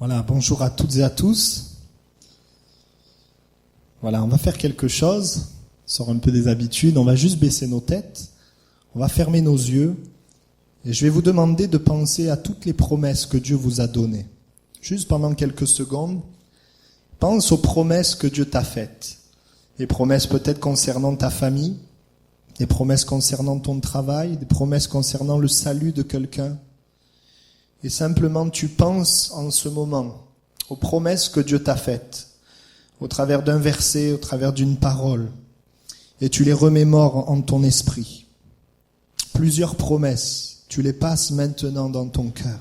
Voilà, bonjour à toutes et à tous. Voilà, on va faire quelque chose, on sort un peu des habitudes, on va juste baisser nos têtes, on va fermer nos yeux, et je vais vous demander de penser à toutes les promesses que Dieu vous a données. Juste pendant quelques secondes, pense aux promesses que Dieu t'a faites. Des promesses peut-être concernant ta famille, des promesses concernant ton travail, des promesses concernant le salut de quelqu'un. Et simplement tu penses en ce moment aux promesses que Dieu t'a faites, au travers d'un verset, au travers d'une parole, et tu les remémores en ton esprit. Plusieurs promesses, tu les passes maintenant dans ton cœur.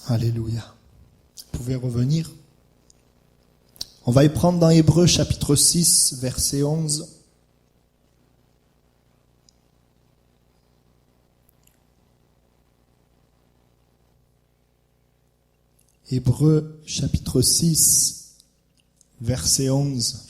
Alléluia. Vous pouvez revenir. On va y prendre dans Hébreux chapitre 6, verset 11. Hébreux chapitre 6, verset 11.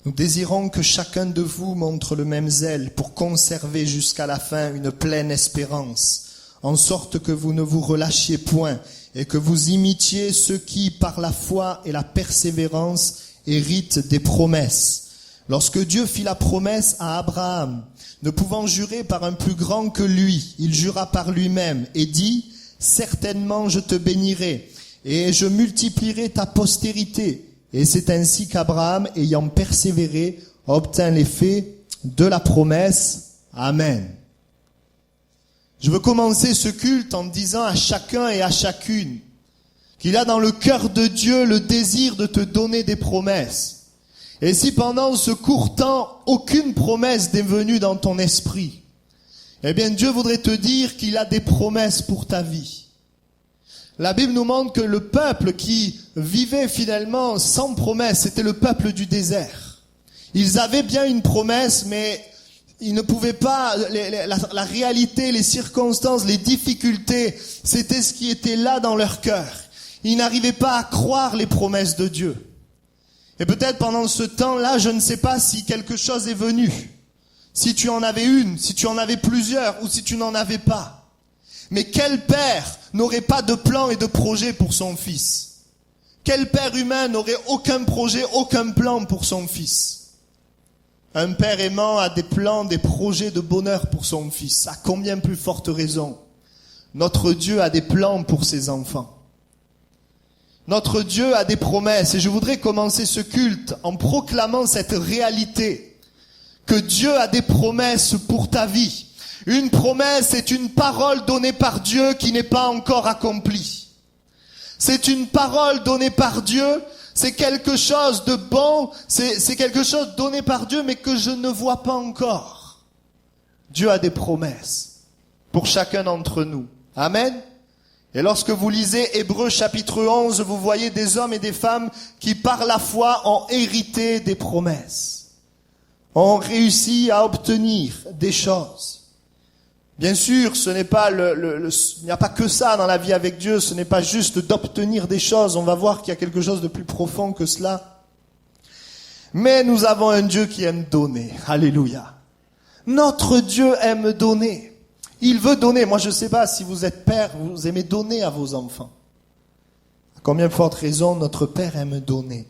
Nous désirons que chacun de vous montre le même zèle pour conserver jusqu'à la fin une pleine espérance, en sorte que vous ne vous relâchiez point et que vous imitiez ceux qui, par la foi et la persévérance, héritent des promesses. Lorsque Dieu fit la promesse à Abraham, ne pouvant jurer par un plus grand que lui, il jura par lui-même et dit « Certainement je te bénirai et je multiplierai ta postérité. » Et c'est ainsi qu'Abraham, ayant persévéré, obtint l'effet de la promesse. Amen. Je veux commencer ce culte en disant à chacun et à chacune qu'il a dans le cœur de Dieu le désir de te donner des promesses. Et si pendant ce court temps, aucune promesse n'est venue dans ton esprit, eh bien Dieu voudrait te dire qu'il a des promesses pour ta vie. La Bible nous montre que le peuple qui vivait finalement sans promesse, c'était le peuple du désert. Ils avaient bien une promesse, mais ils ne pouvaient pas, la réalité, les circonstances, les difficultés, c'était ce qui était là dans leur cœur. Ils n'arrivaient pas à croire les promesses de Dieu. Et peut-être pendant ce temps-là, je ne sais pas si quelque chose est venu. Si tu en avais une, si tu en avais plusieurs, ou si tu n'en avais pas. Mais quel père n'aurait pas de plan et de projet pour son fils? Quel père humain n'aurait aucun projet, aucun plan pour son fils? Un père aimant a des plans, des projets de bonheur pour son fils. À combien plus forte raison? Notre Dieu a des plans pour ses enfants. Notre Dieu a des promesses. Et je voudrais commencer ce culte en proclamant cette réalité. Que Dieu a des promesses pour ta vie. Une promesse, c'est une parole donnée par Dieu qui n'est pas encore accomplie. C'est une parole donnée par Dieu, c'est quelque chose de bon, c'est quelque chose donné par Dieu mais que je ne vois pas encore. Dieu a des promesses pour chacun d'entre nous. Amen. Et lorsque vous lisez Hébreux chapitre 11, vous voyez des hommes et des femmes qui par la foi ont hérité des promesses, ont réussi à obtenir des choses. Bien sûr, ce n'est pas il n'y a pas que ça dans la vie avec Dieu, ce n'est pas juste d'obtenir des choses, on va voir qu'il y a quelque chose de plus profond que cela. Mais nous avons un Dieu qui aime donner, alléluia. Notre Dieu aime donner, il veut donner. Moi je ne sais pas si vous êtes père, vous aimez donner à vos enfants. À combien de forte raison notre Père aime donner.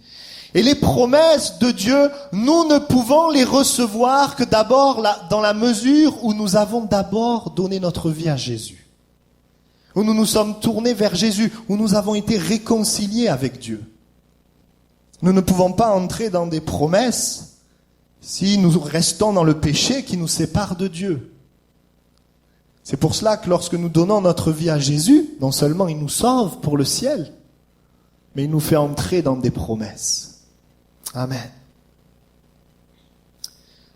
Et les promesses de Dieu, nous ne pouvons les recevoir que d'abord dans la mesure où nous avons d'abord donné notre vie à Jésus. Où nous nous sommes tournés vers Jésus, où nous avons été réconciliés avec Dieu. Nous ne pouvons pas entrer dans des promesses si nous restons dans le péché qui nous sépare de Dieu. C'est pour cela que lorsque nous donnons notre vie à Jésus, non seulement il nous sauve pour le ciel, mais il nous fait entrer dans des promesses. Amen.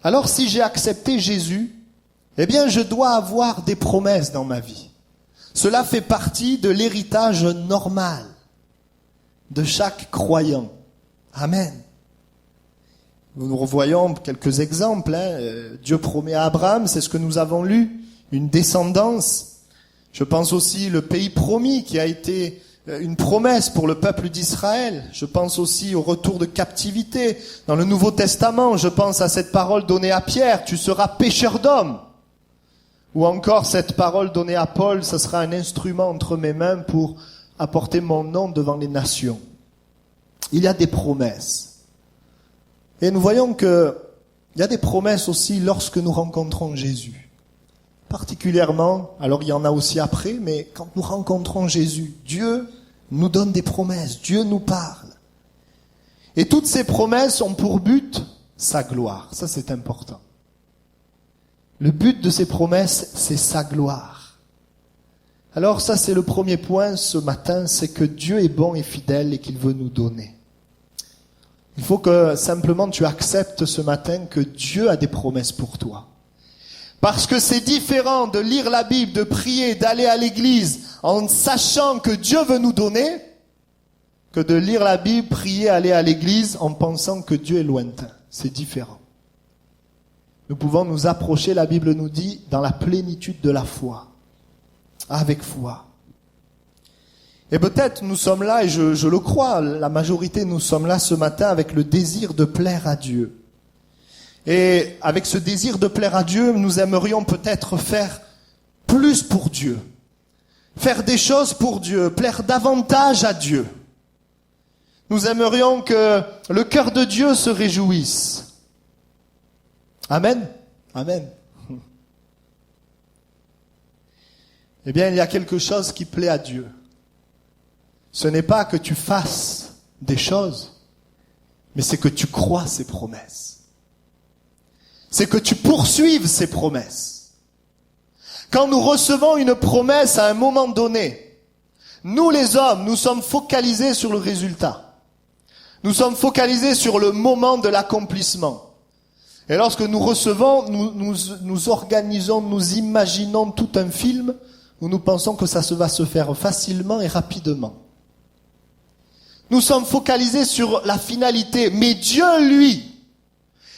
Alors si j'ai accepté Jésus, eh bien je dois avoir des promesses dans ma vie. Cela fait partie de l'héritage normal de chaque croyant. Amen. Nous revoyons quelques exemples. Dieu promet à Abraham, c'est ce que nous avons lu, une descendance. Je pense aussi le pays promis qui a été une promesse pour le peuple d'Israël. Je pense aussi au retour de captivité. Dans le Nouveau Testament, je pense à cette parole donnée à Pierre, tu seras pêcheur d'hommes. Ou encore cette parole donnée à Paul, ce sera un instrument entre mes mains pour apporter mon nom devant les nations. Il y a des promesses. Et nous voyons que il y a des promesses aussi lorsque nous rencontrons Jésus. Particulièrement, alors il y en a aussi après, mais quand nous rencontrons Jésus, Dieu nous donne des promesses, Dieu nous parle. Et toutes ces promesses ont pour but sa gloire. Ça, c'est important. Le but de ces promesses, c'est sa gloire. Alors ça, c'est le premier point ce matin, c'est que Dieu est bon et fidèle et qu'il veut nous donner. Il faut que simplement tu acceptes ce matin que Dieu a des promesses pour toi. Parce que c'est différent de lire la Bible, de prier, d'aller à l'église en sachant que Dieu veut nous donner, que de lire la Bible, prier, aller à l'église en pensant que Dieu est lointain. C'est différent. Nous pouvons nous approcher, la Bible nous dit, dans la plénitude de la foi. Avec foi. Et peut-être nous sommes là, et je le crois, la majorité nous sommes là ce matin avec le désir de plaire à Dieu. Et avec ce désir de plaire à Dieu, nous aimerions peut-être faire plus pour Dieu. Faire des choses pour Dieu, plaire davantage à Dieu. Nous aimerions que le cœur de Dieu se réjouisse. Amen. Amen. Eh bien, il y a quelque chose qui plaît à Dieu. Ce n'est pas que tu fasses des choses, mais c'est que tu crois ses promesses. C'est que tu poursuives ses promesses. Quand nous recevons une promesse à un moment donné, nous les hommes, nous sommes focalisés sur le résultat. Nous sommes focalisés sur le moment de l'accomplissement. Et lorsque nous recevons, nous organisons, nous imaginons tout un film où nous pensons que ça va se faire facilement et rapidement. Nous sommes focalisés sur la finalité, mais Dieu, lui,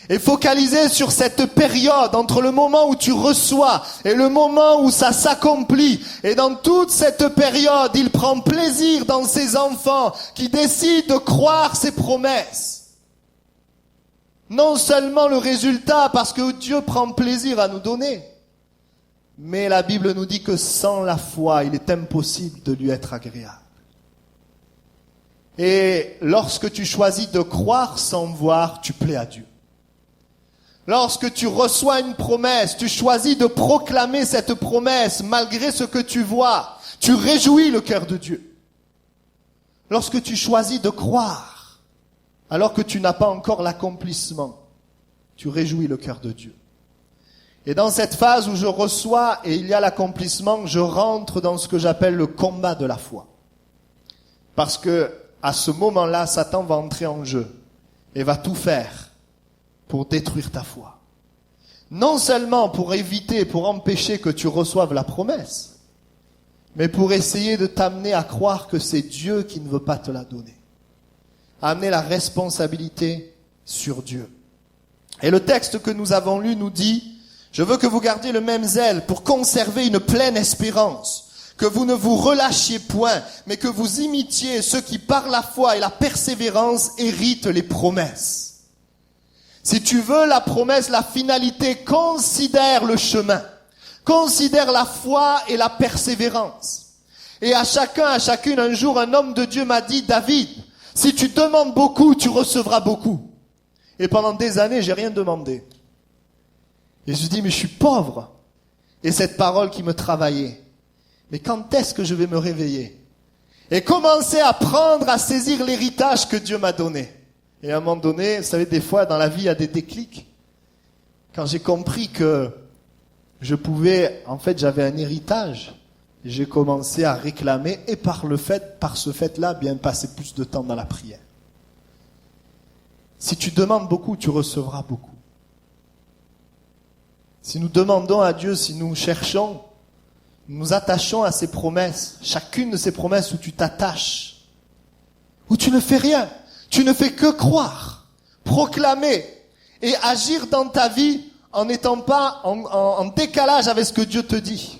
est focalisé sur cette période entre le moment où tu reçois et le moment où ça s'accomplit. Et dans toute cette période, il prend plaisir dans ses enfants qui décident de croire ses promesses. Non seulement le résultat, parce que Dieu prend plaisir à nous donner, mais la Bible nous dit que sans la foi, il est impossible de lui être agréable. Et lorsque tu choisis de croire sans voir, tu plais à Dieu. Lorsque tu reçois une promesse, tu choisis de proclamer cette promesse malgré ce que tu vois, tu réjouis le cœur de Dieu. Lorsque tu choisis de croire, alors que tu n'as pas encore l'accomplissement, tu réjouis le cœur de Dieu. Et dans cette phase où je reçois et il y a l'accomplissement, je rentre dans ce que j'appelle le combat de la foi. Parce que à ce moment-là, Satan va entrer en jeu et va tout faire pour détruire ta foi. Non seulement pour éviter, pour empêcher que tu reçoives la promesse, mais pour essayer de t'amener à croire que c'est Dieu qui ne veut pas te la donner. Amener la responsabilité sur Dieu. Et le texte que nous avons lu nous dit, je veux que vous gardiez le même zèle pour conserver une pleine espérance, que vous ne vous relâchiez point, mais que vous imitiez ceux qui par la foi et la persévérance héritent les promesses. Si tu veux la promesse, la finalité, considère le chemin, considère la foi et la persévérance. Et à chacun, à chacune, un jour, un homme de Dieu m'a dit, David, si tu demandes beaucoup, tu recevras beaucoup. Et pendant des années, j'ai rien demandé. Et je dis, mais je suis pauvre. Et cette parole qui me travaillait. Mais quand est-ce que je vais me réveiller? Et commencer à prendre, à saisir l'héritage que Dieu m'a donné. Et à un moment donné, vous savez, des fois, dans la vie, il y a des déclics. Quand j'ai compris que j'avais un héritage. J'ai commencé à réclamer et par ce fait-là, bien passer plus de temps dans la prière. Si tu demandes beaucoup, tu recevras beaucoup. Si nous demandons à Dieu, si nous cherchons, nous attachons à ses promesses, chacune de ces promesses où tu t'attaches, où tu ne fais rien, tu ne fais que croire, proclamer et agir dans ta vie en n'étant pas en décalage avec ce que Dieu te dit,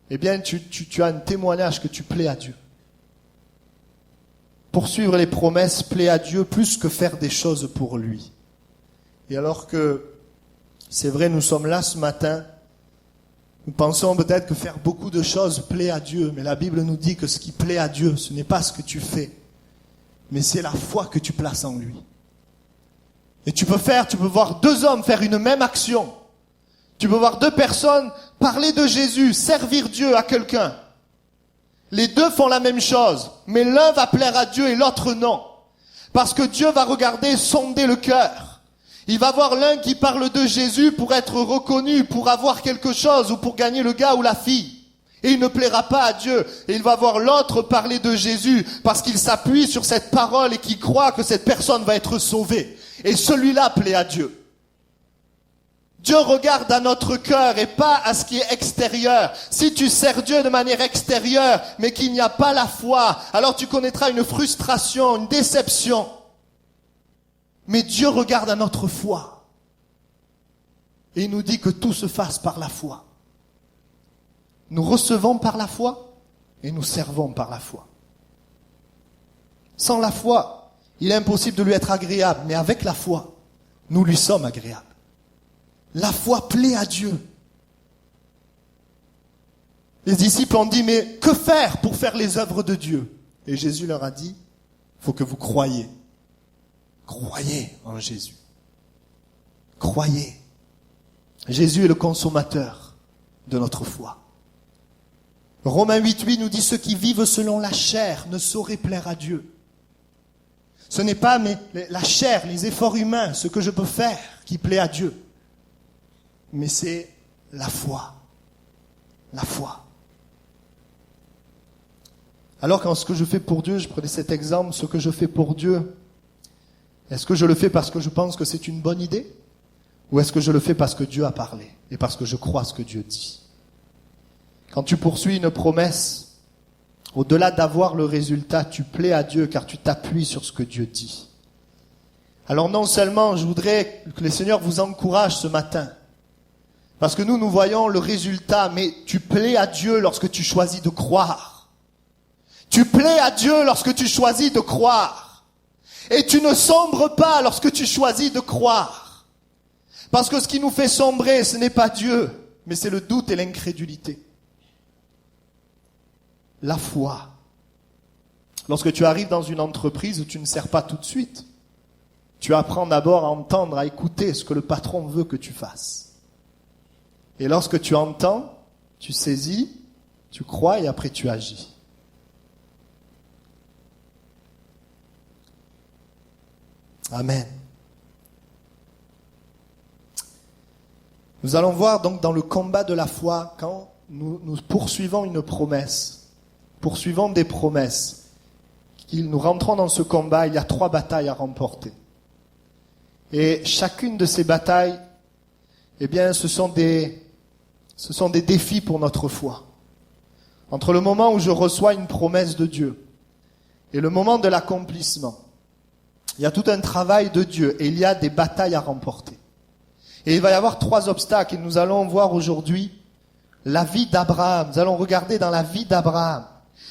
eh bien tu as un témoignage que tu plais à Dieu. Poursuivre les promesses plaît à Dieu plus que faire des choses pour lui. Et alors que, c'est vrai, nous sommes là ce matin, nous pensons peut-être que faire beaucoup de choses plaît à Dieu, mais la Bible nous dit que ce qui plaît à Dieu, ce n'est pas ce que tu fais, mais c'est la foi que tu places en lui. Et tu peux voir deux hommes faire une même action. Tu peux voir deux personnes parler de Jésus, servir Dieu à quelqu'un. Les deux font la même chose, mais l'un va plaire à Dieu et l'autre non. Parce que Dieu va regarder, sonder le cœur. Il va voir l'un qui parle de Jésus pour être reconnu, pour avoir quelque chose ou pour gagner le gars ou la fille. Et il ne plaira pas à Dieu. Et il va voir l'autre parler de Jésus parce qu'il s'appuie sur cette parole et qu'il croit que cette personne va être sauvée. Et celui-là plaît à Dieu. Dieu regarde à notre cœur et pas à ce qui est extérieur. Si tu sers Dieu de manière extérieure, mais qu'il n'y a pas la foi, alors tu connaîtras une frustration, une déception. Mais Dieu regarde à notre foi. Et il nous dit que tout se fasse par la foi. Nous recevons par la foi et nous servons par la foi. Sans la foi, il est impossible de lui être agréable, mais avec la foi, nous lui sommes agréables. La foi plaît à Dieu. Les disciples ont dit, mais que faire pour faire les œuvres de Dieu? Et Jésus leur a dit, il faut que vous croyiez. Croyez en Jésus. Croyez. Jésus est le consommateur de notre foi. Romains 8:8 nous dit, ceux qui vivent selon la chair ne sauraient plaire à Dieu. Ce n'est pas la chair, les efforts humains, ce que je peux faire qui plaît à Dieu. Mais c'est la foi. La foi. Alors quand ce que je fais pour Dieu, je prenais cet exemple, ce que je fais pour Dieu, est-ce que je le fais parce que je pense que c'est une bonne idée? Ou est-ce que je le fais parce que Dieu a parlé et parce que je crois ce que Dieu dit? Quand tu poursuis une promesse, au-delà d'avoir le résultat, tu plais à Dieu car tu t'appuies sur ce que Dieu dit. Alors non seulement je voudrais que le Seigneur vous encourage ce matin, parce que nous voyons le résultat, mais tu plais à Dieu lorsque tu choisis de croire. Tu plais à Dieu lorsque tu choisis de croire. Et tu ne sombres pas lorsque tu choisis de croire. Parce que ce qui nous fait sombrer, ce n'est pas Dieu, mais c'est le doute et l'incrédulité. La foi. Lorsque tu arrives dans une entreprise où tu ne sers pas tout de suite, tu apprends d'abord à entendre, à écouter ce que le patron veut que tu fasses. Et lorsque tu entends, tu saisis, tu crois et après tu agis. Amen. Nous allons voir donc dans le combat de la foi, quand nous poursuivons une promesse, poursuivons des promesses, nous rentrons dans ce combat, il y a 3 batailles à remporter. Et chacune de ces batailles, eh bien, ce sont des défis pour notre foi. Entre le moment où je reçois une promesse de Dieu et le moment de l'accomplissement, il y a tout un travail de Dieu et il y a des batailles à remporter. Et il va y avoir 3 obstacles et nous allons voir aujourd'hui la vie d'Abraham. Nous allons regarder dans la vie d'Abraham,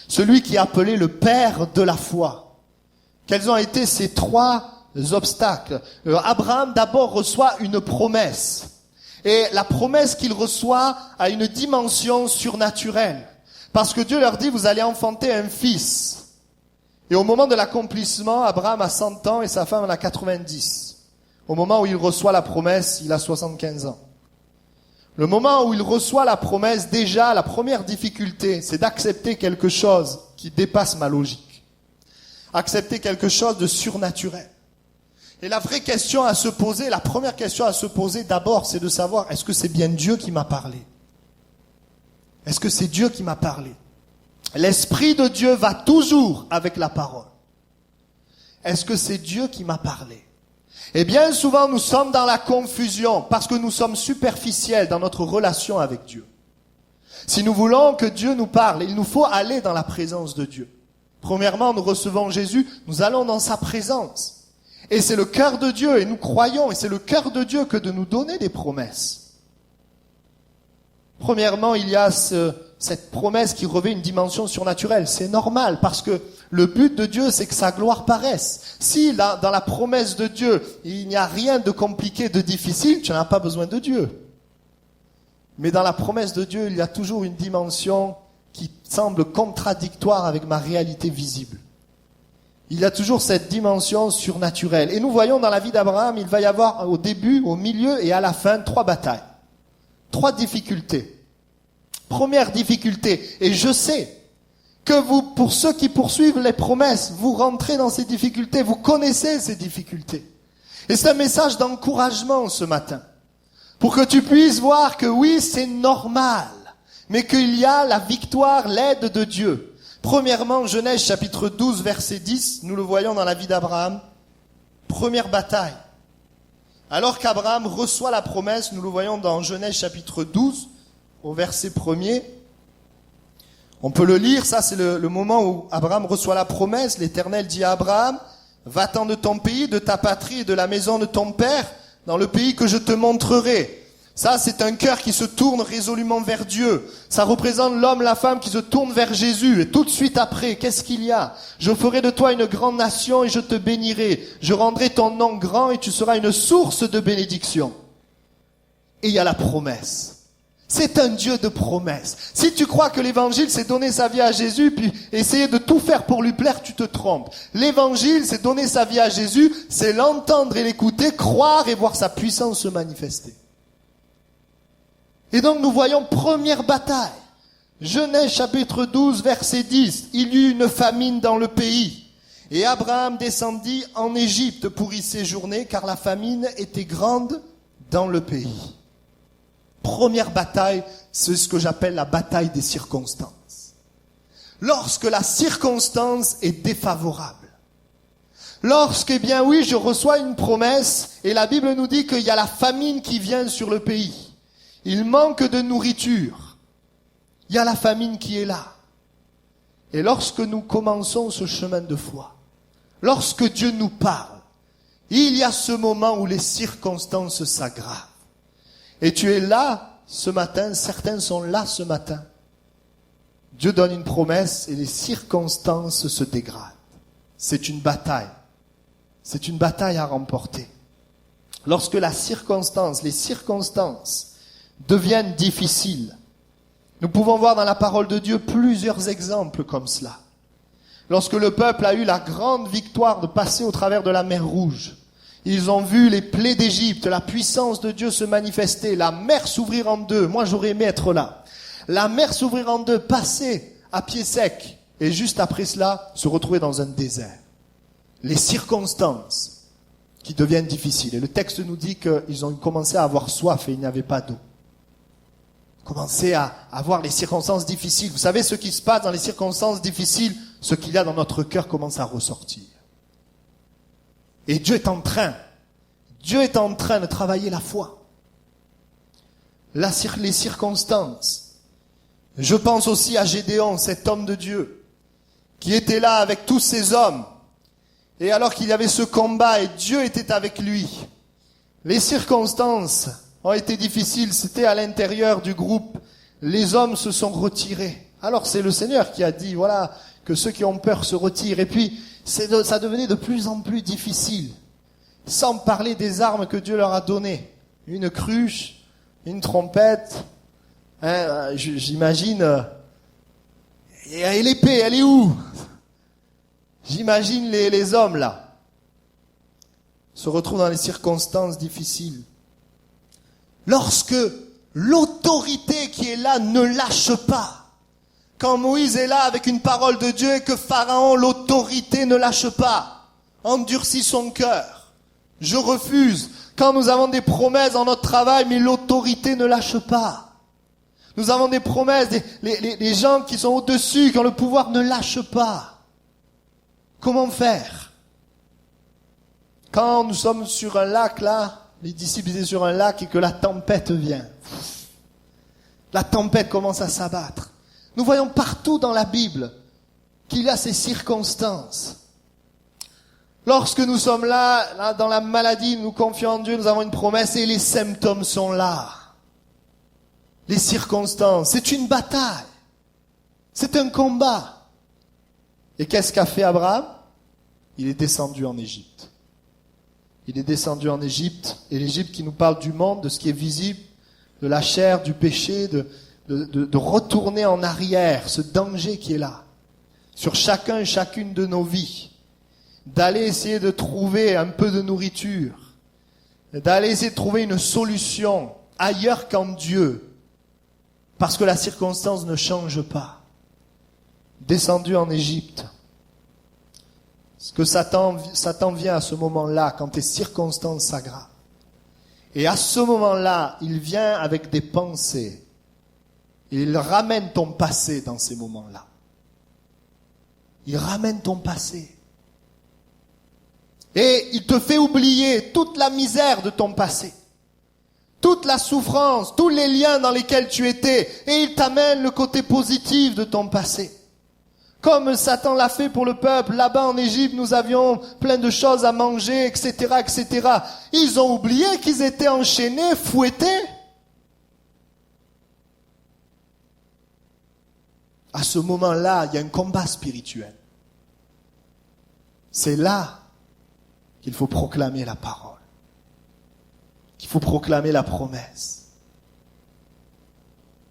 celui qui est appelé le père de la foi. Quels ont été ces 3 obstacles? Abraham d'abord reçoit une promesse. Et la promesse qu'il reçoit a une dimension surnaturelle. Parce que Dieu leur dit, vous allez enfanter un fils. Et au moment de l'accomplissement, Abraham a 100 ans et sa femme en a 90. Au moment où il reçoit la promesse, il a 75 ans. Le moment où il reçoit la promesse, déjà, la première difficulté, c'est d'accepter quelque chose qui dépasse ma logique. Accepter quelque chose de surnaturel. Et la vraie question à se poser, la première question à se poser d'abord, c'est de savoir, est-ce que c'est bien Dieu qui m'a parlé? Est-ce que c'est Dieu qui m'a parlé? L'Esprit de Dieu va toujours avec la parole. Est-ce que c'est Dieu qui m'a parlé? Et bien souvent, nous sommes dans la confusion parce que nous sommes superficiels dans notre relation avec Dieu. Si nous voulons que Dieu nous parle, il nous faut aller dans la présence de Dieu. Premièrement, nous recevons Jésus, nous allons dans sa présence. Et c'est le cœur de Dieu, et nous croyons, et c'est le cœur de Dieu que de nous donner des promesses. Premièrement, il y a cette promesse qui revêt une dimension surnaturelle. C'est normal, parce que le but de Dieu, c'est que sa gloire paraisse. Si là, dans la promesse de Dieu, il n'y a rien de compliqué, de difficile, tu n'as pas besoin de Dieu. Mais dans la promesse de Dieu, il y a toujours une dimension qui semble contradictoire avec ma réalité visible. Il y a toujours cette dimension surnaturelle. Et nous voyons dans la vie d'Abraham, il va y avoir au début, au milieu et à la fin 3 batailles. 3 difficultés. Première difficulté, et je sais que vous, pour ceux qui poursuivent les promesses, vous rentrez dans ces difficultés, vous connaissez ces difficultés. Et c'est un message d'encouragement ce matin. Pour que tu puisses voir que oui, c'est normal, mais qu'il y a la victoire, l'aide de Dieu. Premièrement, Genèse chapitre 12, verset 10, nous le voyons dans la vie d'Abraham. Première bataille. Alors qu'Abraham reçoit la promesse, nous le voyons dans Genèse chapitre 12, au verset 1er. On peut le lire, ça c'est le moment où Abraham reçoit la promesse. L'Éternel dit à Abraham, va-t'en de ton pays, de ta patrie et de la maison de ton père, dans le pays que je te montrerai. Ça, c'est un cœur qui se tourne résolument vers Dieu. Ça représente l'homme, la femme qui se tournent vers Jésus. Et tout de suite après, qu'est-ce qu'il y a? Je ferai de toi une grande nation et je te bénirai. Je rendrai ton nom grand et tu seras une source de bénédiction. Et il y a la promesse. C'est un Dieu de promesses. Si tu crois que l'évangile, c'est donner sa vie à Jésus, puis essayer de tout faire pour lui plaire, tu te trompes. L'évangile, c'est donner sa vie à Jésus, c'est l'entendre et l'écouter, croire et voir sa puissance se manifester. Et donc nous voyons première bataille. Genèse chapitre 12, verset 10. Il y eut une famine dans le pays. Et Abraham descendit en Égypte pour y séjourner, car la famine était grande dans le pays. Première bataille, c'est ce que j'appelle la bataille des circonstances. Lorsque la circonstance est défavorable. Lorsque, eh bien oui, je reçois une promesse, et la Bible nous dit qu'il y a la famine qui vient sur le pays. Il manque de nourriture. Il y a la famine qui est là. Et lorsque nous commençons ce chemin de foi, lorsque Dieu nous parle, il y a ce moment où les circonstances s'aggravent. Et tu es là ce matin, certains sont là ce matin. Dieu donne une promesse et les circonstances se dégradent. C'est une bataille. C'est une bataille à remporter. Lorsque les circonstances deviennent difficiles, nous pouvons voir dans la parole de Dieu plusieurs exemples comme cela. Lorsque le peuple a eu la grande victoire de passer au travers de la mer Rouge, ils ont vu les plaies d'Égypte, la puissance de Dieu se manifester, la mer s'ouvrir en deux. Moi, j'aurais aimé être là. La mer s'ouvrir en deux, passer à pied sec, et juste après cela, se retrouver dans un désert. Les circonstances qui deviennent difficiles. Et le texte nous dit qu'ils ont commencé à avoir soif et il n'y avait pas d'eau. Commencer à avoir les circonstances difficiles. Vous savez ce qui se passe dans les circonstances difficiles, ce qu'il y a dans notre cœur commence à ressortir. Et Dieu est en train de travailler la foi. Les circonstances. Je pense aussi à Gédéon, cet homme de Dieu, qui était là avec tous ces hommes. Et alors qu'il y avait ce combat et Dieu était avec lui, les circonstances ont été difficiles, c'était à l'intérieur du groupe. Les hommes se sont retirés. Alors c'est le Seigneur qui a dit, voilà, que ceux qui ont peur se retirent. Et puis, ça devenait de plus en plus difficile. Sans parler des armes que Dieu leur a données. Une cruche, une trompette. J'imagine... et l'épée, elle est où? J'imagine les hommes là. Se retrouvent dans les circonstances difficiles. Lorsque l'autorité qui est là ne lâche pas. Quand Moïse est là avec une parole de Dieu et que Pharaon, l'autorité ne lâche pas, endurcit son cœur. Je refuse. Quand nous avons des promesses dans notre travail, mais l'autorité ne lâche pas. Nous avons des promesses, les gens qui sont au-dessus, qui ont le pouvoir, ne lâchent pas. Comment faire? Quand nous sommes sur un lac, là, les disciples étaient sur un lac et que la tempête vient. La tempête commence à s'abattre. Nous voyons partout dans la Bible qu'il y a ces circonstances. Lorsque nous sommes là, dans la maladie, nous confions en Dieu, nous avons une promesse et les symptômes sont là. Les circonstances, c'est une bataille. C'est un combat. Et qu'est-ce qu'a fait Abraham? Il est descendu en Égypte. Il est descendu en Égypte, et l'Égypte qui nous parle du monde, de ce qui est visible, de la chair, du péché, de retourner en arrière, ce danger qui est là, sur chacun et chacune de nos vies, d'aller essayer de trouver un peu de nourriture, d'aller essayer de trouver une solution ailleurs qu'en Dieu, parce que la circonstance ne change pas. Descendu en Égypte. Ce que Satan vient à ce moment-là, quand tes circonstances s'aggravent. Et à ce moment-là, il vient avec des pensées. Et il ramène ton passé dans ces moments-là. Il ramène ton passé. Et il te fait oublier toute la misère de ton passé. Toute la souffrance, tous les liens dans lesquels tu étais. Et il t'amène le côté positif de ton passé. Comme Satan l'a fait pour le peuple. Là-bas en Égypte, nous avions plein de choses à manger, etc., etc. Ils ont oublié qu'ils étaient enchaînés, fouettés. À ce moment-là, il y a un combat spirituel. C'est là qu'il faut proclamer la parole. Qu'il faut proclamer la promesse.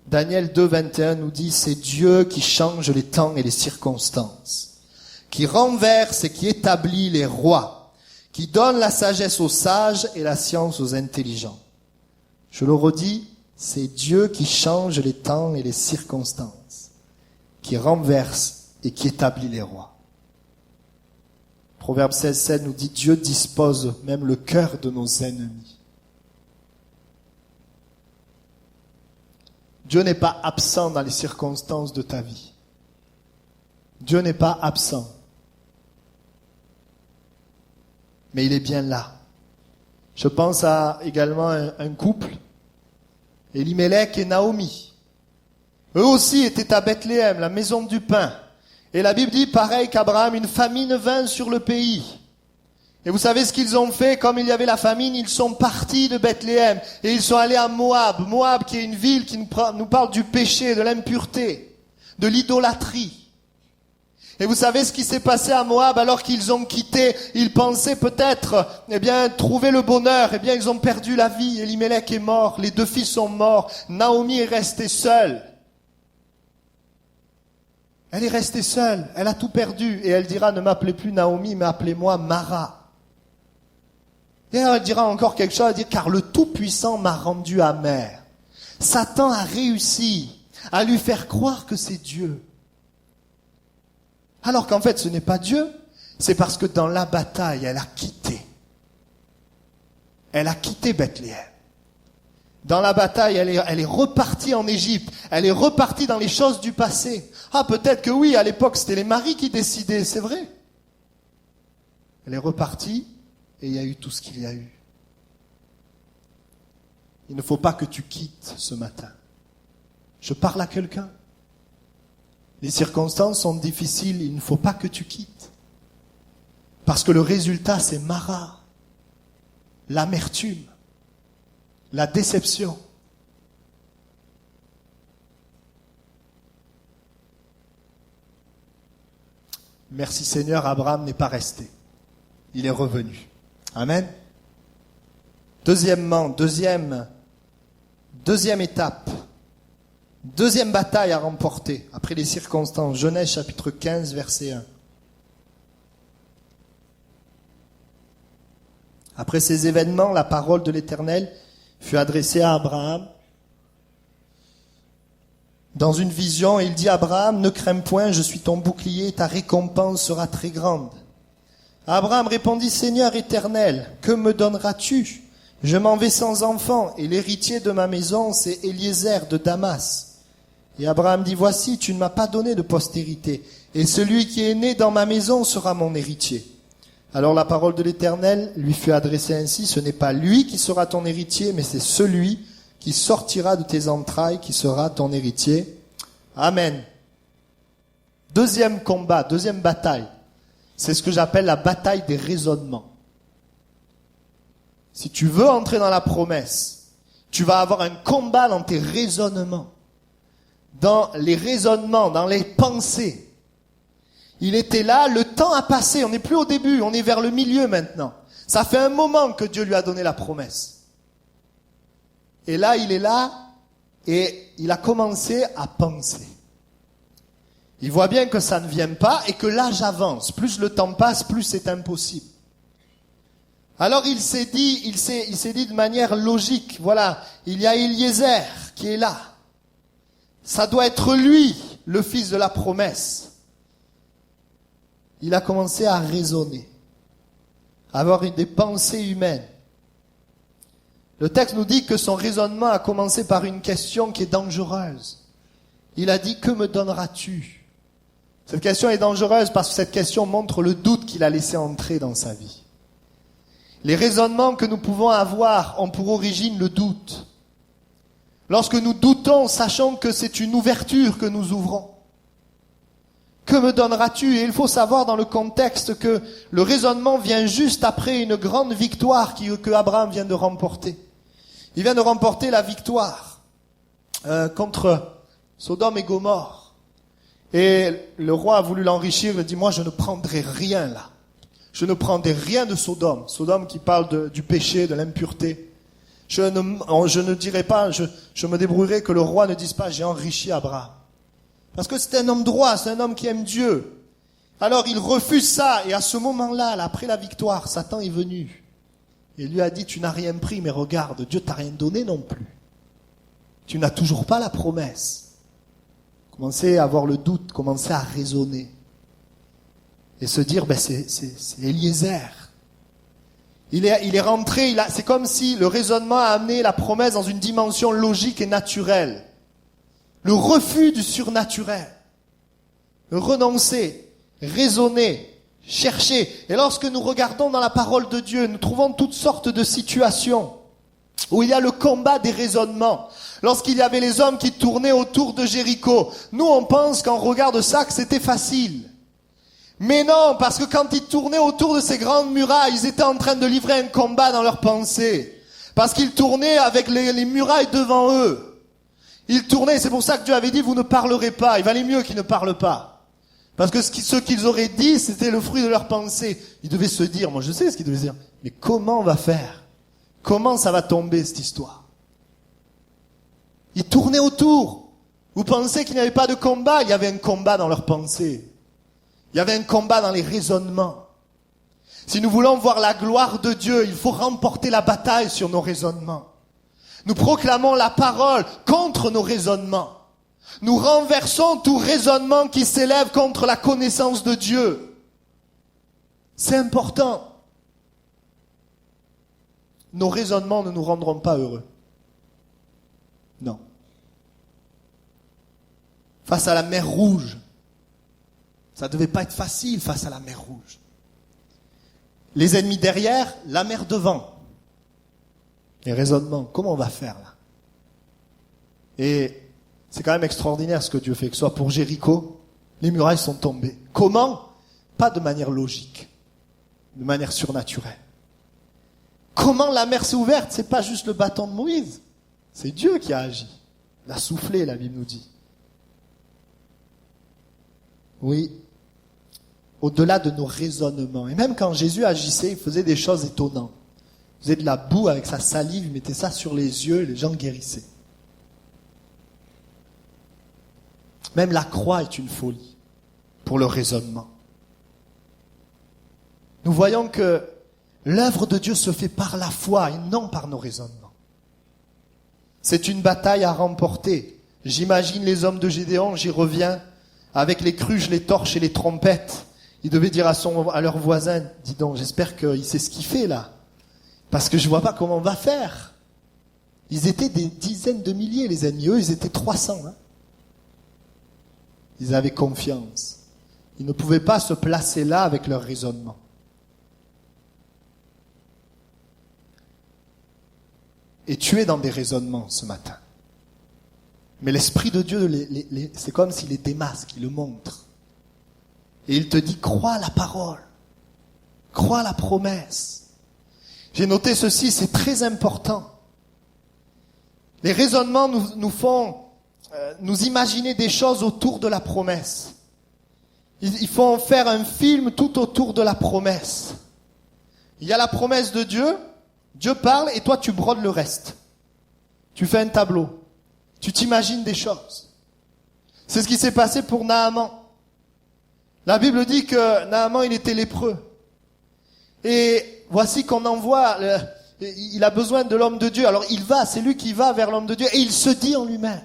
Daniel 2, 21 nous dit, c'est Dieu qui change les temps et les circonstances, qui renverse et qui établit les rois, qui donne la sagesse aux sages et la science aux intelligents. Je le redis, c'est Dieu qui change les temps et les circonstances, qui renverse et qui établit les rois. Proverbe 16, 7 nous dit, Dieu dispose même le cœur de nos ennemis. Dieu n'est pas absent dans les circonstances de ta vie. Dieu n'est pas absent. Mais il est bien là. Je pense à également un couple, Elimelech et Naomi. Eux aussi étaient à Bethléem, la maison du pain. Et la Bible dit, pareil qu'Abraham, une famine vint sur le pays. Et vous savez ce qu'ils ont fait? Comme il y avait la famine, ils sont partis de Bethléem et ils sont allés à Moab. Moab qui est une ville qui nous parle du péché, de l'impureté, de l'idolâtrie. Et vous savez ce qui s'est passé à Moab alors qu'ils ont quitté? Ils pensaient peut-être, trouver le bonheur. Ils ont perdu la vie. Elimelech est mort, les deux fils sont morts. Naomi est restée seule. Elle est restée seule, elle a tout perdu. Et elle dira, ne m'appelez plus Naomi, mais appelez-moi Mara. Et elle dira encore quelque chose, elle dit, car le Tout-Puissant m'a rendu amer. Satan a réussi à lui faire croire que c'est Dieu. Alors qu'en fait, ce n'est pas Dieu, c'est parce que dans la bataille, elle a quitté. Elle a quitté Bethléem. Dans la bataille, elle est repartie en Égypte. Elle est repartie dans les choses du passé. Ah, peut-être que oui, à l'époque, c'était les maris qui décidaient, c'est vrai. Elle est repartie. Et il y a eu tout ce qu'il y a eu. Il ne faut pas que tu quittes ce matin. Je parle à quelqu'un. Les circonstances sont difficiles, il ne faut pas que tu quittes. Parce que le résultat, c'est Mara, l'amertume, la déception. Merci Seigneur, Abraham n'est pas resté. Il est revenu. Amen. Deuxièmement, deuxième étape, deuxième bataille à remporter après les circonstances. Genèse chapitre 15, verset 1. Après ces événements, la parole de l'Éternel fut adressée à Abraham dans une vision. Il dit, Abraham, ne crains point, je suis ton bouclier, ta récompense sera très grande. Abraham répondit, Seigneur éternel, que me donneras-tu? Je m'en vais sans enfant, et l'héritier de ma maison, c'est Eliezer de Damas. Et Abraham dit, voici, tu ne m'as pas donné de postérité, et celui qui est né dans ma maison sera mon héritier. Alors la parole de l'Éternel lui fut adressée ainsi, ce n'est pas lui qui sera ton héritier, mais c'est celui qui sortira de tes entrailles qui sera ton héritier. Amen. Deuxième combat, deuxième bataille, c'est ce que j'appelle la bataille des raisonnements. Si tu veux entrer dans la promesse, tu vas avoir un combat dans tes raisonnements, dans les raisonnements, dans les pensées. Il était là, le temps a passé, on n'est plus au début, on est vers le milieu maintenant. Ça fait un moment que Dieu lui a donné la promesse. Et là, il est là et il a commencé à penser. Il voit bien que ça ne vient pas et que l'âge avance. Plus le temps passe, plus c'est impossible. Alors il s'est dit de manière logique, voilà, il y a Eliezer qui est là. Ça doit être lui, le fils de la promesse. Il a commencé à raisonner, à avoir des pensées humaines. Le texte nous dit que son raisonnement a commencé par une question qui est dangereuse. Il a dit, que me donneras-tu? Cette question est dangereuse parce que cette question montre le doute qu'il a laissé entrer dans sa vie. Les raisonnements que nous pouvons avoir ont pour origine le doute. Lorsque nous doutons, sachons que c'est une ouverture que nous ouvrons. Que me donneras-tu? Et il faut savoir dans le contexte que le raisonnement vient juste après une grande victoire que Abraham vient de remporter. Il vient de remporter la victoire contre Sodome et Gomorrhe. Et le roi a voulu l'enrichir, il a dit, moi je ne prendrai rien là. Je ne prendrai rien de Sodome. Sodome qui parle du péché, de l'impureté. Je ne dirai pas, je me débrouillerai que le roi ne dise pas, j'ai enrichi Abraham. Parce que c'est un homme droit, c'est un homme qui aime Dieu. Alors il refuse ça, et à ce moment-là, après la victoire, Satan est venu. Et lui a dit, tu n'as rien pris, mais regarde, Dieu t'a rien donné non plus. Tu n'as toujours pas la promesse. Commencez à avoir le doute, commencez à raisonner. Et se dire, c'est Eliezer. Il est rentré, c'est comme si le raisonnement a amené la promesse dans une dimension logique et naturelle. Le refus du surnaturel. Renoncer, raisonner, chercher. Et lorsque nous regardons dans la parole de Dieu, nous trouvons toutes sortes de situations où il y a le combat des raisonnements. Lorsqu'il y avait les hommes qui tournaient autour de Jéricho, nous on pense quand on regarde ça que c'était facile. Mais non, parce que quand ils tournaient autour de ces grandes murailles, ils étaient en train de livrer un combat dans leurs pensées. Parce qu'ils tournaient avec les murailles devant eux. Ils tournaient, c'est pour ça que Dieu avait dit, vous ne parlerez pas. Il valait mieux qu'ils ne parlent pas. Parce que ce qu'ils auraient dit, c'était le fruit de leurs pensées. Ils devaient se dire, moi je sais ce qu'ils devaient se dire, mais comment on va faire? Comment ça va tomber cette histoire? Ils tournaient autour. Vous pensez qu'il n'y avait pas de combat? Il y avait un combat dans leurs pensées. Il y avait un combat dans les raisonnements. Si nous voulons voir la gloire de Dieu, il faut remporter la bataille sur nos raisonnements. Nous proclamons la parole contre nos raisonnements. Nous renversons tout raisonnement qui s'élève contre la connaissance de Dieu. C'est important. Nos raisonnements ne nous rendront pas heureux. Non. Face à la mer Rouge, ça ne devait pas être facile face à la mer Rouge. Les ennemis derrière, la mer devant. Les raisonnements, comment on va faire là? Et c'est quand même extraordinaire ce que Dieu fait, que ce soit pour Jéricho, les murailles sont tombées. Comment? Pas de manière logique, de manière surnaturelle. Comment la mer s'est ouverte? C'est pas juste le bâton de Moïse, c'est Dieu qui a agi. Il a soufflé, la Bible nous dit. Oui, au-delà de nos raisonnements. Et même quand Jésus agissait, il faisait des choses étonnantes. Il faisait de la boue avec sa salive, il mettait ça sur les yeux et les gens guérissaient. Même la croix est une folie pour le raisonnement. Nous voyons que l'œuvre de Dieu se fait par la foi et non par nos raisonnements. C'est une bataille à remporter. J'imagine les hommes de Gédéon, j'y reviens, avec les cruches, les torches et les trompettes. Ils devaient dire à leur voisin, dis donc, j'espère qu'il sait ce qu'il fait là. Parce que je vois pas comment on va faire. Ils étaient des dizaines de milliers, les ennemis. Eux, ils étaient 300. Hein. Ils avaient confiance. Ils ne pouvaient pas se placer là avec leur raisonnement. Et tu es dans des raisonnements ce matin. Mais l'Esprit de Dieu, c'est comme s'il les démasque, il le montre. Et il te dit, crois la parole. Crois la promesse. J'ai noté ceci, c'est très important. Les raisonnements nous font nous imaginer des choses autour de la promesse. Il faut en faire un film tout autour de la promesse. Il y a la promesse de Dieu, Dieu parle et toi tu brodes le reste. Tu fais un tableau. Tu t'imagines des choses. C'est ce qui s'est passé pour Naaman. La Bible dit que Naaman, il était lépreux. Et voici qu'on envoie, il a besoin de l'homme de Dieu. Alors il va, c'est lui qui va vers l'homme de Dieu. Et il se dit en lui-même.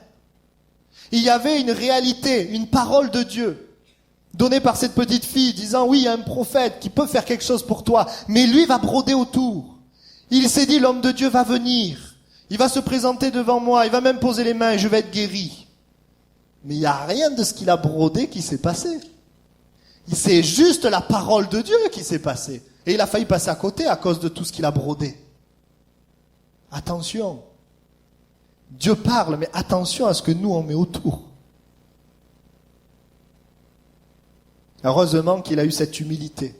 Il y avait une réalité, une parole de Dieu, donnée par cette petite fille, disant, oui, il y a un prophète qui peut faire quelque chose pour toi. Mais lui va broder autour. Il s'est dit, l'homme de Dieu va venir. Il va se présenter devant moi, il va même poser les mains et je vais être guéri. Mais il n'y a rien de ce qu'il a brodé qui s'est passé. C'est juste la parole de Dieu qui s'est passée. Et il a failli passer à côté à cause de tout ce qu'il a brodé. Attention. Dieu parle, mais attention à ce que nous on met autour. Heureusement qu'il a eu cette humilité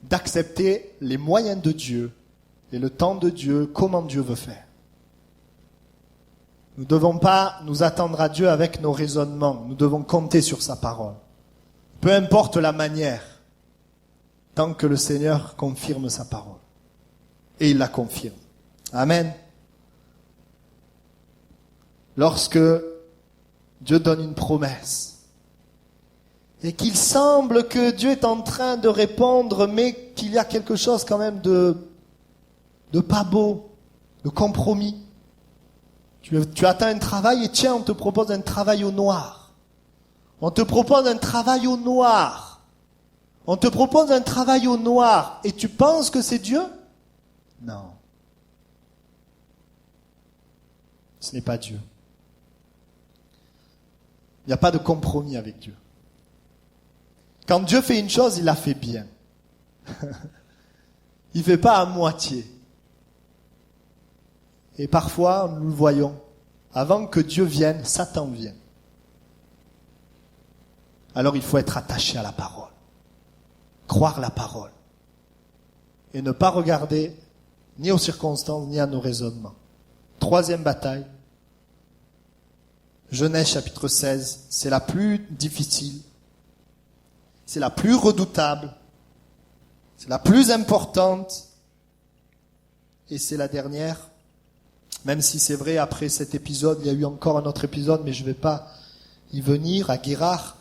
d'accepter les moyens de Dieu et le temps de Dieu, comment Dieu veut faire. Nous ne devons pas nous attendre à Dieu avec nos raisonnements. Nous devons compter sur sa parole. Peu importe la manière, tant que le Seigneur confirme sa parole. Et il la confirme. Amen. Lorsque Dieu donne une promesse, et qu'il semble que Dieu est en train de répondre, mais qu'il y a quelque chose quand même de pas beau, de compromis. Tu attends un travail et tiens, on te propose un travail au noir. On te propose un travail au noir. On te propose un travail au noir. Et tu penses que c'est Dieu? Non. Ce n'est pas Dieu. Il n'y a pas de compromis avec Dieu. Quand Dieu fait une chose, il la fait bien. Il ne fait pas à moitié. Et parfois, nous le voyons, avant que Dieu vienne, Satan vient. Alors il faut être attaché à la parole. Croire la parole. Et ne pas regarder ni aux circonstances, ni à nos raisonnements. Troisième bataille. Genèse chapitre 16. C'est la plus difficile. C'est la plus redoutable. C'est la plus importante. Et c'est la dernière. Même si c'est vrai, après cet épisode, il y a eu encore un autre épisode, mais je ne vais pas y venir, à Guérard.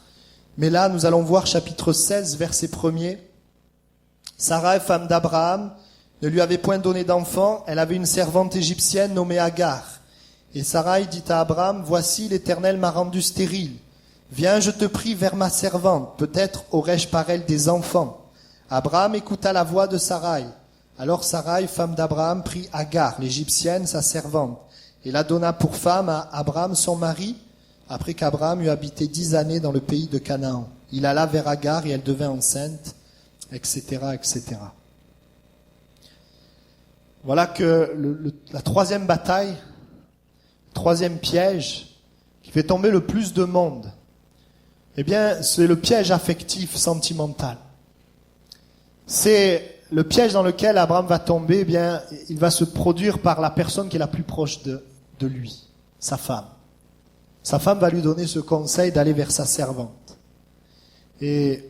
Mais là, nous allons voir chapitre 16, verset 1er. Sarai, femme d'Abraham, ne lui avait point donné d'enfant. Elle avait une servante égyptienne nommée Agar. Et Sarai dit à Abraham, voici, l'Éternel m'a rendu stérile. Viens, je te prie, vers ma servante. Peut-être aurai-je par elle des enfants. Abraham écouta la voix de Sarai. Alors Sarai, femme d'Abraham, prit Agar, l'Égyptienne, sa servante, et la donna pour femme à Abraham, son mari, après qu'Abraham eut habité 10 années dans le pays de Canaan. Il alla vers Agar et elle devint enceinte, etc., etc. Voilà que la troisième bataille, troisième piège, qui fait tomber le plus de monde, eh bien, c'est le piège affectif, sentimental. C'est le piège dans lequel Abraham va tomber, eh bien, il va se produire par la personne qui est la plus proche de lui, sa femme. Sa femme va lui donner ce conseil d'aller vers sa servante. Et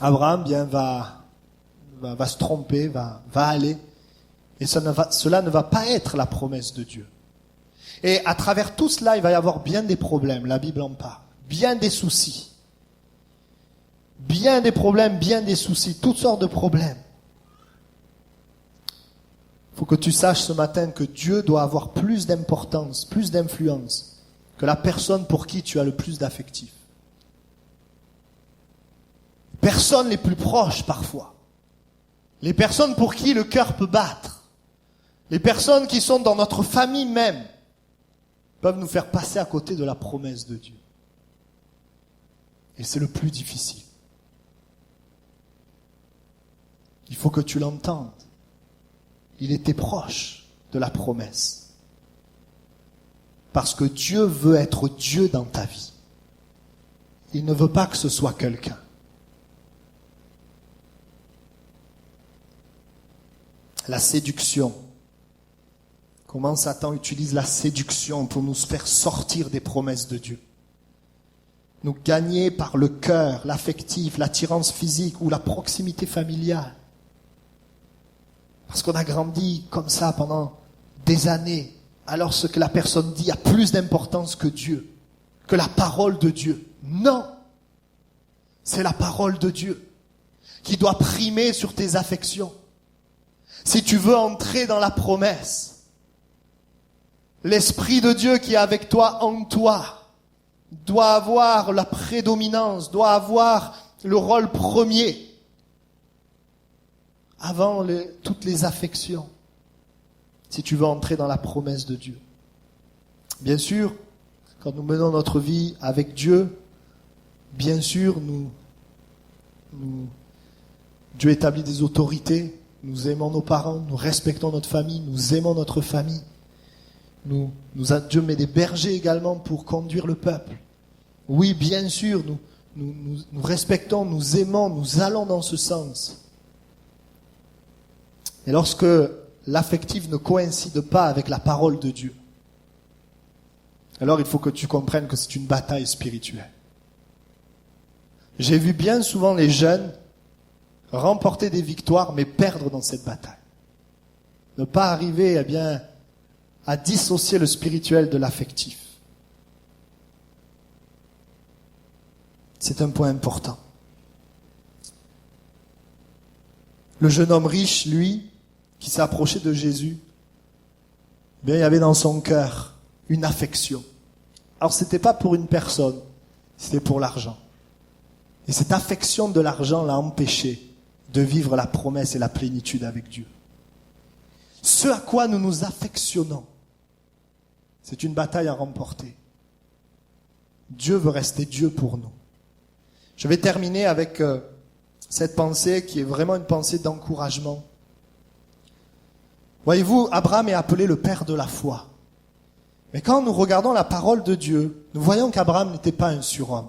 Abraham, bien, va se tromper, va aller. Et cela ne va pas être la promesse de Dieu. Et à travers tout cela, il va y avoir bien des problèmes, la Bible en parle. Bien des soucis. Bien des problèmes, bien des soucis, toutes sortes de problèmes. Il faut que tu saches ce matin que Dieu doit avoir plus d'importance, plus d'influence que la personne pour qui tu as le plus d'affectif. personnes les plus proches parfois, les personnes pour qui le cœur peut battre, les personnes qui sont dans notre famille même, peuvent nous faire passer à côté de la promesse de Dieu. Et c'est le plus difficile. Il faut que tu l'entendes. Il était proche de la promesse. Parce que Dieu veut être Dieu dans ta vie. Il ne veut pas que ce soit quelqu'un. La séduction. Comment Satan utilise la séduction pour nous faire sortir des promesses de Dieu. Nous gagner par le cœur, l'affectif, l'attirance physique ou la proximité familiale. Parce qu'on a grandi comme ça pendant des années, alors ce que la personne dit a plus d'importance que Dieu, que la parole de Dieu. Non, c'est la parole de Dieu qui doit primer sur tes affections. Si tu veux entrer dans la promesse, l'Esprit de Dieu qui est avec toi, en toi, doit avoir la prédominance, doit avoir le rôle premier avant toutes les affections, si tu veux entrer dans la promesse de Dieu. Bien sûr, quand nous menons notre vie avec Dieu, bien sûr, Dieu établit des autorités, nous aimons nos parents, nous respectons notre famille, nous aimons notre famille. Dieu met des bergers également pour conduire le peuple. Oui, bien sûr, nous respectons, nous aimons, nous allons dans ce sens. Et lorsque l'affectif ne coïncide pas avec la parole de Dieu, alors il faut que tu comprennes que c'est une bataille spirituelle. J'ai vu bien souvent les jeunes remporter des victoires, mais perdre dans cette bataille. Ne pas arriver, à dissocier le spirituel de l'affectif. C'est un point important. Le jeune homme riche, lui, qui s'est approché de Jésus, il y avait dans son cœur une affection. Alors c'était pas pour une personne, c'était pour l'argent. Et cette affection de l'argent l'a empêché de vivre la promesse et la plénitude avec Dieu. Ce à quoi nous nous affectionnons, c'est une bataille à remporter. Dieu veut rester Dieu pour nous. Je vais terminer avec cette pensée qui est vraiment une pensée d'encouragement. Voyez-vous, Abraham est appelé le père de la foi. Mais quand nous regardons la parole de Dieu, nous voyons qu'Abraham n'était pas un surhomme.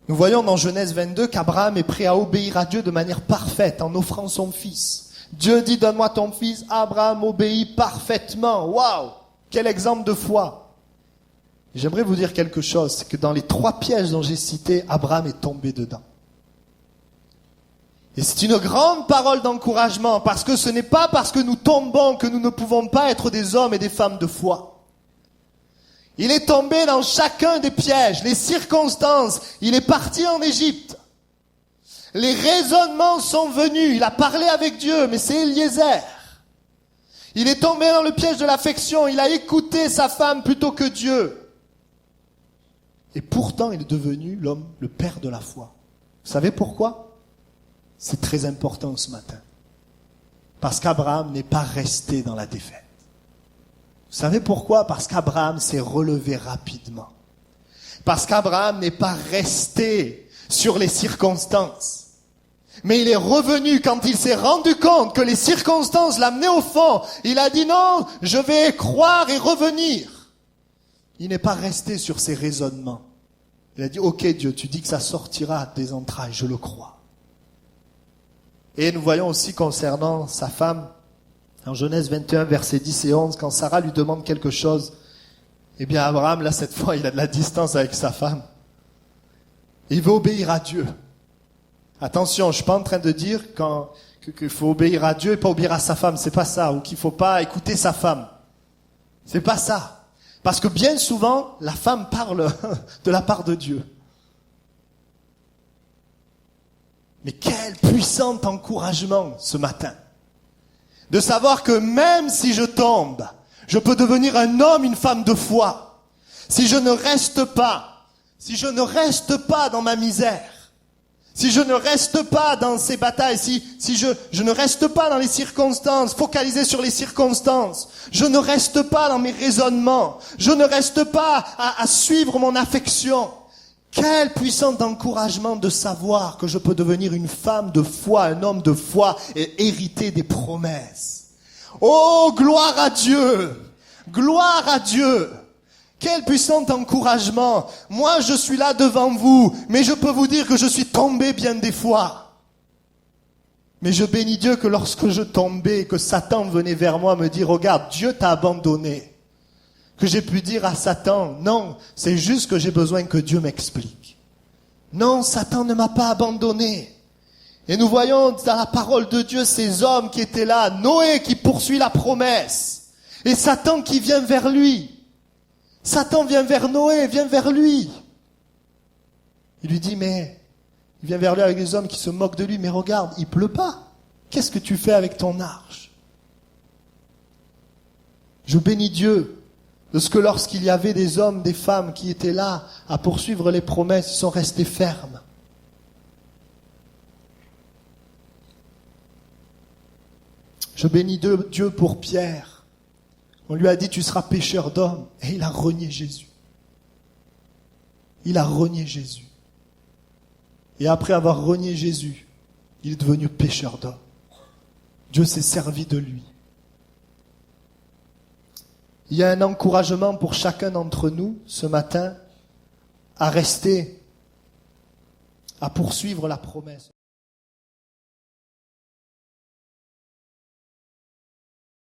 Nous voyons dans Genèse 22 qu'Abraham est prêt à obéir à Dieu de manière parfaite en offrant son fils. Dieu dit, donne-moi ton fils. Abraham obéit parfaitement. Waouh! Quel exemple de foi! J'aimerais vous dire quelque chose, c'est que dans les 3 pièges dont j'ai cités, Abraham est tombé dedans. Et c'est une grande parole d'encouragement, parce que ce n'est pas parce que nous tombons que nous ne pouvons pas être des hommes et des femmes de foi. Il est tombé dans chacun des pièges, les circonstances. Il est parti en Égypte. Les raisonnements sont venus. Il a parlé avec Dieu, mais c'est Eliezer. Il est tombé dans le piège de l'affection. Il a écouté sa femme plutôt que Dieu. Et pourtant, il est devenu l'homme, le père de la foi. Vous savez pourquoi? C'est très important ce matin. Parce qu'Abraham n'est pas resté dans la défaite. Vous savez pourquoi? Parce qu'Abraham s'est relevé rapidement. Parce qu'Abraham n'est pas resté sur les circonstances. Mais il est revenu quand il s'est rendu compte que les circonstances l'amenaient au fond. Il a dit non, je vais croire et revenir. Il n'est pas resté sur ses raisonnements. Il a dit, ok Dieu, tu dis que ça sortira des entrailles, je le crois. Et nous voyons aussi concernant sa femme, en Genèse 21, versets 10 et 11, quand Sarah lui demande quelque chose, eh bien Abraham, là cette fois, il a de la distance avec sa femme. Il veut obéir à Dieu. Attention, je ne suis pas en train de dire qu'il faut obéir à Dieu et pas obéir à sa femme, c'est pas ça, ou qu'il ne faut pas écouter sa femme. C'est pas ça. Parce que bien souvent, la femme parle de la part de Dieu. Mais quel puissant encouragement ce matin. De savoir que même si je tombe, je peux devenir un homme, une femme de foi. Si je ne reste pas dans ma misère, Si je ne reste pas dans ces batailles, si je ne reste pas dans les circonstances, focalisé sur les circonstances, je ne reste pas dans mes raisonnements, je ne reste pas à suivre mon affection, quel puissant encouragement de savoir que je peux devenir une femme de foi, un homme de foi et hériter des promesses. Oh, gloire à Dieu! Gloire à Dieu! Quel puissant encouragement! Moi, je suis là devant vous, mais je peux vous dire que je suis tombé bien des fois. Mais je bénis Dieu que lorsque je tombais, que Satan venait vers moi me dire, regarde, Dieu t'a abandonné. Que j'ai pu dire à Satan, non, c'est juste que j'ai besoin que Dieu m'explique. Non, Satan ne m'a pas abandonné. Et nous voyons dans la parole de Dieu ces hommes qui étaient là, Noé qui poursuit la promesse, et Satan qui vient vers lui. Satan vient vers Noé, vient vers lui. Il lui dit, mais, il vient vers lui avec des hommes qui se moquent de lui, mais regarde, il pleut pas. Qu'est-ce que tu fais avec ton arche? Je bénis Dieu de ce que lorsqu'il y avait des hommes, des femmes qui étaient là à poursuivre les promesses, ils sont restés fermes. Je bénis Dieu pour Pierre. On lui a dit, tu seras pêcheur d'hommes. Et il a renié Jésus. Il a renié Jésus. Et après avoir renié Jésus, il est devenu pêcheur d'hommes. Dieu s'est servi de lui. Il y a un encouragement pour chacun d'entre nous ce matin à rester, à poursuivre la promesse.